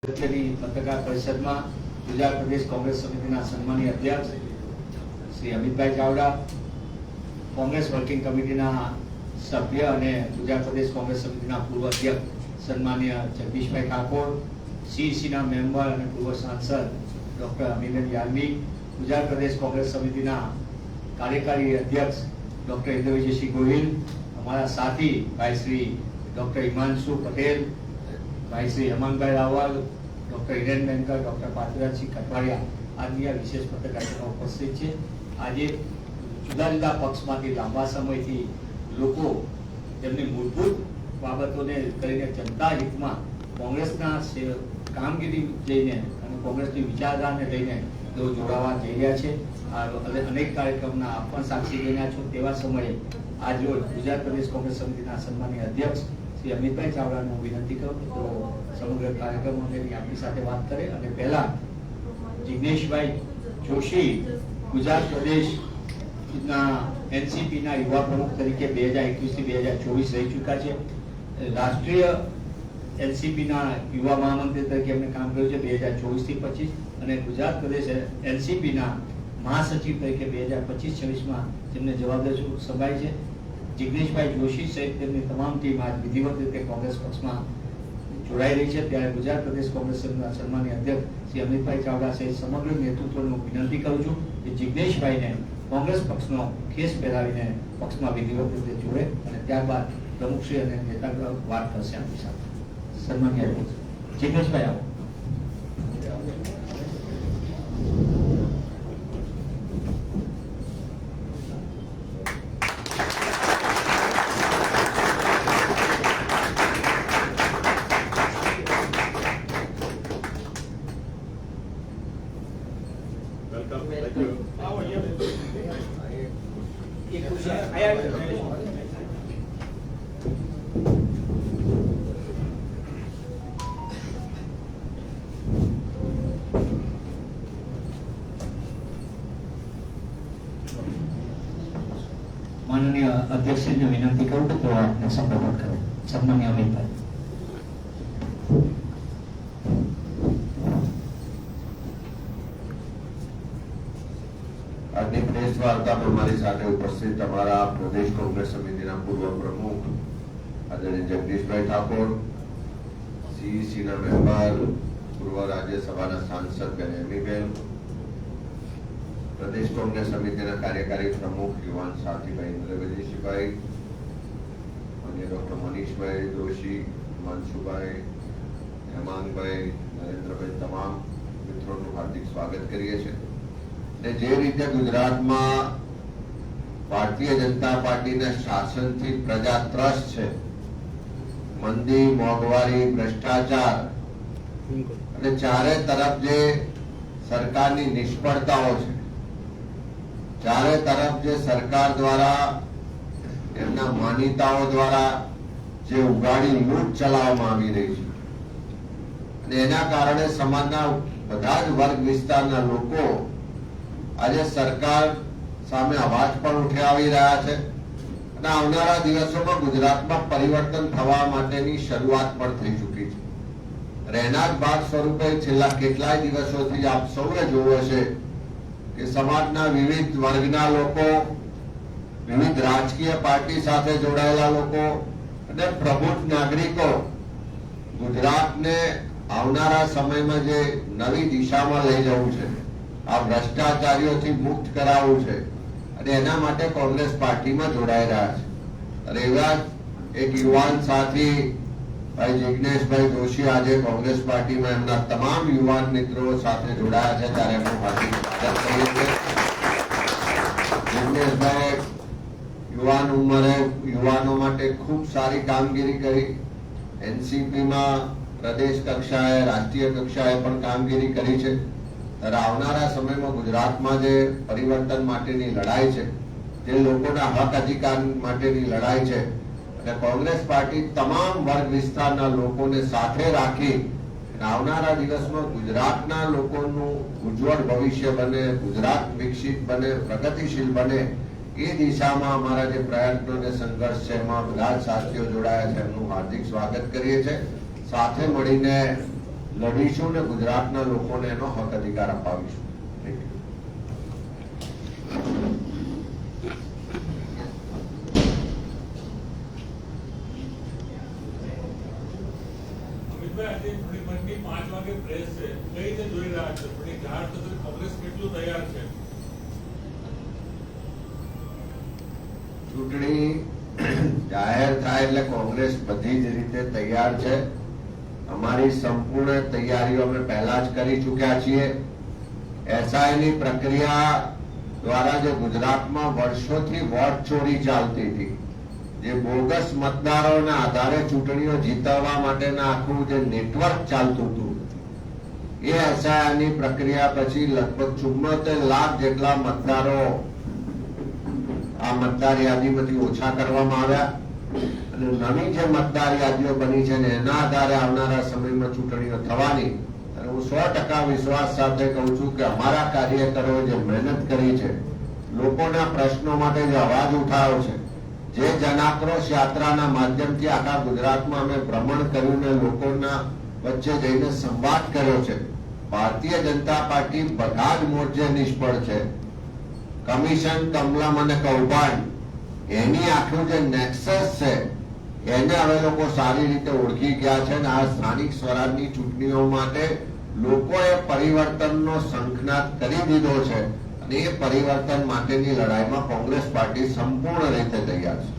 પત્રકાર પરિષદમાં ગુજરાત પ્રદેશ કોંગ્રેસ સમિતિના સન્માનીય અધ્યક્ષ શ્રી અમિતભાઈ ચાવડા, કોંગ્રેસ વર્કિંગ કમિટીના સભ્ય અને ગુજરાત પ્રદેશ કોંગ્રેસ સમિતિના પૂર્વ અધ્યક્ષ સન્માનીય જગદીશભાઈ ઠાકોર, સીઈસીના મેમ્બર અને પૂર્વ સાંસદ ડોક્ટર અમીબેન યાલ્મી, ગુજરાત પ્રદેશ કોંગ્રેસ સમિતિના કાર્યકારી અધ્યક્ષ ડોક્ટર ઇન્દ્રવિજયસિંહ ગોહિલ, અમારા સાથી ભાઈ શ્રી ડોક્ટર હિમાંશુ પટેલ, ભાઈ Shri Hemangbhai Raval, doctor Hiren Banker, doctor પાર્થિવરાજસિંહ કટવાડિયા આદિ વિશેષ પત્રકારો ઉપસ્થિત છે. આજે જુદા જુદા પક્ષમાંથી લાંબા સમયથી લોકો તેમની મૂળભૂત બાબતોને કરીને જનતા હિતમાં કોંગ્રેસના કામગીરી જઈને અને કોંગ્રેસની વિચારધારાને લઈને તેઓ જોડાવા જઈ રહ્યા છે. અનેક કાર્યક્રમના આપ પણ સાક્ષી બન્યા છો. તેવા સમયે આજ રોજ ગુજરાત પ્રદેશ કોંગ્રેસ સમિતિના સન્માનીય અધ્યક્ષ શ્રી અમિતભાઈ ચાવડાને હું વિનંતી કરું તો સમગ્ર કાર્યક્રમ અંગેની આપણી સાથે વાત કરે. અને પહેલા જિગ્નેશભાઈ જોશી ગુજરાત પ્રદેશના એનસીપીના યુવા પ્રમુખ તરીકે 2021 થી 2024 રહી ચૂક્યા છે. રાષ્ટ્રીય એનસીપીના યુવા મહામંત્રી તરીકે એમણે કામ કર્યું છે 2024 થી 25 અને ગુજરાત પ્રદેશ એનસીપીના મહાસચિવ તરીકે 2025-26માં જેમને જવાબદારી સંભાળી છે. જિગ્નેશભાઈ જોશી સહિત તેમની તમામ ટીમ આજ વિધિવત રીતે કોંગ્રેસ પક્ષમાં જોડાઈ રહી છે. ત્યારે ગુજરાત પ્રદેશ કોંગ્રેસ સમિતિના સન્માનીય અધ્યક્ષ શ્રી અમિતભાઈ ચાવડા સહિત સમગ્ર નેતૃત્વને હું વિનંતી કરું છું કે જિગ્નેશભાઈને કોંગ્રેસ પક્ષનો ખેસ પહેરાવીને પક્ષમાં વિધિવત રીતે જોડે અને ત્યારબાદ પ્રમુખશ્રી અને નેતા વાત કરશે આપણી સાથે. સન્માનીય અધ્યક્ષ જિગ્નેશભાઈ આવો. માનનીય અધ્યક્ષને વિનંતી કરું કે તેઓ આપને સંબોધન કરે. સન્માનીય અમિતભાઈ. આજની પ્રેસ વાર્તામાં મારી સાથે ઉપસ્થિત અમારા પ્રદેશ કોંગ્રેસ સમિતિના પૂર્વ પ્રમુખ આદરણીય જગદીશભાઈ ઠાકોર, સીઈસીના મેમ્બર, પૂર્વ રાજ્યસભાના સાંસદ બેન એમીબેન, પ્રદેશ કોંગ્રેસ સમિતિના કાર્યકારી પ્રમુખ યુવાન સાથીભાઈ ઇન્દ્રવિજયસિંહભાઈ, અને ડોક્ટર મનીષભાઈ જોશી, હિમાંશુભાઈ, હેમાંગભાઈ, નરેન્દ્રભાઈ, તમામ મિત્રોનું હાર્દિક સ્વાગત કરીએ છીએ. ને જે રીતે ગુજરાતમાં ભારતીય જનતા પાર્ટીના શાસનથી પ્રજા ત્રસ્ત છે, મંદી, મોંઘવારી, ભ્રષ્ટાચાર અને ચારે તરફ જે સરકારની નિષ્ફળતાઓ છે, ચારે તરફ જે સરકાર દ્વારા એમના માનીતાઓ દ્વારા જે ઉગાડી લૂંટ ચલાવવામાં આવી રહી છે અને એના કારણે સમાજના બધા જ વર્ગ વિસ્તારના લોકો આજે સરકાર સામે અવાજ પણ ઉઠી આવી રહ્યા છે અને આવનારા દિવસોમાં ગુજરાતમાં પરિવર્તન થવા માટેની શરૂઆત પણ થઈ ચૂકી છે. અને એના જ ભાગ સ્વરૂપે છેલ્લા કેટલાય દિવસોથી આપ સૌએ જોયું હશે કે સમાજના વિવિધ વર્ગના લોકો, વિવિધ રાજકીય પાર્ટી સાથે જોડાયેલા લોકો અને પ્રબુદ્ધ નાગરિકો ગુજરાતને આવનારા સમયમાં જે નવી દિશામાં લઈ જવું છે, આ ભ્રષ્ટાચારીઓથી મુક્ત કરાવવું છે અને એના માટે કોંગ્રેસ પાર્ટીમાં જોડાઈ રહ્યા છે. અને એવા એક યુવાન સાથી ભાઈ જિગ્નેશભાઈ જોશી આજે કોંગ્રેસ પાર્ટીમાં એમના તમામ યુવાન મિત્રો સાથે જોડાયા છે, ત્યારે એમનું હાર્દિક સ્વાગત કરીએ છીએ. જિગ્નેશભાઈ યુવાન ઉંમરે યુવાનો માટે ખૂબ સારી કામગીરી કરી. એનસીપીમાં પ્રદેશ કક્ષાએ, રાષ્ટ્રીય કક્ષાએ પણ કામગીરી કરી છે. ત્યારે આવનારા સમયમાં ગુજરાતમાં જે પરિવર્તન માટેની લડાઈ છે, જે લોકોના હક અધિકાર માટેની લડાઈ છે, અને કોંગ્રેસ પાર્ટી તમામ વર્ગ વિસ્તારના લોકોને સાથે રાખી આવનારા દિવસમાં ગુજરાતના લોકોનું ઉજ્જવળ ભવિષ્ય બને, ગુજરાત વિકસિત બને, પ્રગતિશીલ બને, એ દિશામાં અમારા જે પ્રયત્નો અને સંઘર્ષ છે એમાં બધા જ સાથીઓ જોડાયા છે. એમનું હાર્દિક સ્વાગત કરીએ છીએ. સાથે મળીને લડીશું ને ગુજરાતના લોકોને એનો હક અધિકાર અપાવીશું. Thank you. અમિતભાઈ, આજે થોડી મનની 5 વાગે પ્રેસ છે, કઈ રીતે જોઈ રહ્યા છો? થોડી જાહેર તો કોંગ્રેસ કેટલું તૈયાર છે? ચૂંટણી જાહેર થાય એટલે કોંગ્રેસ બધી જ રીતે તૈયાર છે. અમારી સંપૂર્ણ તૈયારીઓ અમે પહેલા જ કરી ચૂક્યા છીએ. એસઆઈની પ્રક્રિયા દ્વારા જે ગુજરાતમાં વર્ષોથી વોટ ચોરી ચાલતી હતી, જે બોગસ મતદારોના આધારે ચૂંટણીઓ જીતવા માટેના આખું જે નેટવર્ક ચાલતું હતું, એ એસઆઈની પ્રક્રિયા પછી લગભગ 74 લાખ જેટલા મતદારો આ મતદાર યાદીમાંથી ઓછા કરવામાં આવ્યા અને નવી જે મતદાર યાદીઓ બની છે ને એના આધારે આવનારા સમયમાં ચૂંટણીઓ થવાની. અને હું 100% વિશ્વાસ સાથે કહું છું કે અમારા કાર્યકરોએ જે મહેનત કરી છે, લોકોના પ્રશ્નો માટે જે અવાજ ઉઠાવ્યો છે, જે જનાક્રોશ યાત્રાના માધ્યમથી આખા ગુજરાતમાં અમે ભ્રમણ કર્યું ને લોકોના વચ્ચે જઈને સંવાદ કર્યો છે, ભારતીય જનતા પાર્ટી બધા જ મોરચે નિષ્ફળ છે. કમિશન, કમલમ અને કૌભાંડ એની આખું જે નેક્સસ છે એને હવે લોકો સારી રીતે ઓળખી ગયા છે. આ સ્થાનિક સ્વરાજની ચૂંટણીઓ માટે લોકોએ પરિવર્તનનો શંખનાદ કરી દીધો છે અને એ પરિવર્તન માટેની લડાઈમાં કોંગ્રેસ પાર્ટી સંપૂર્ણ રીતે તૈયાર છે.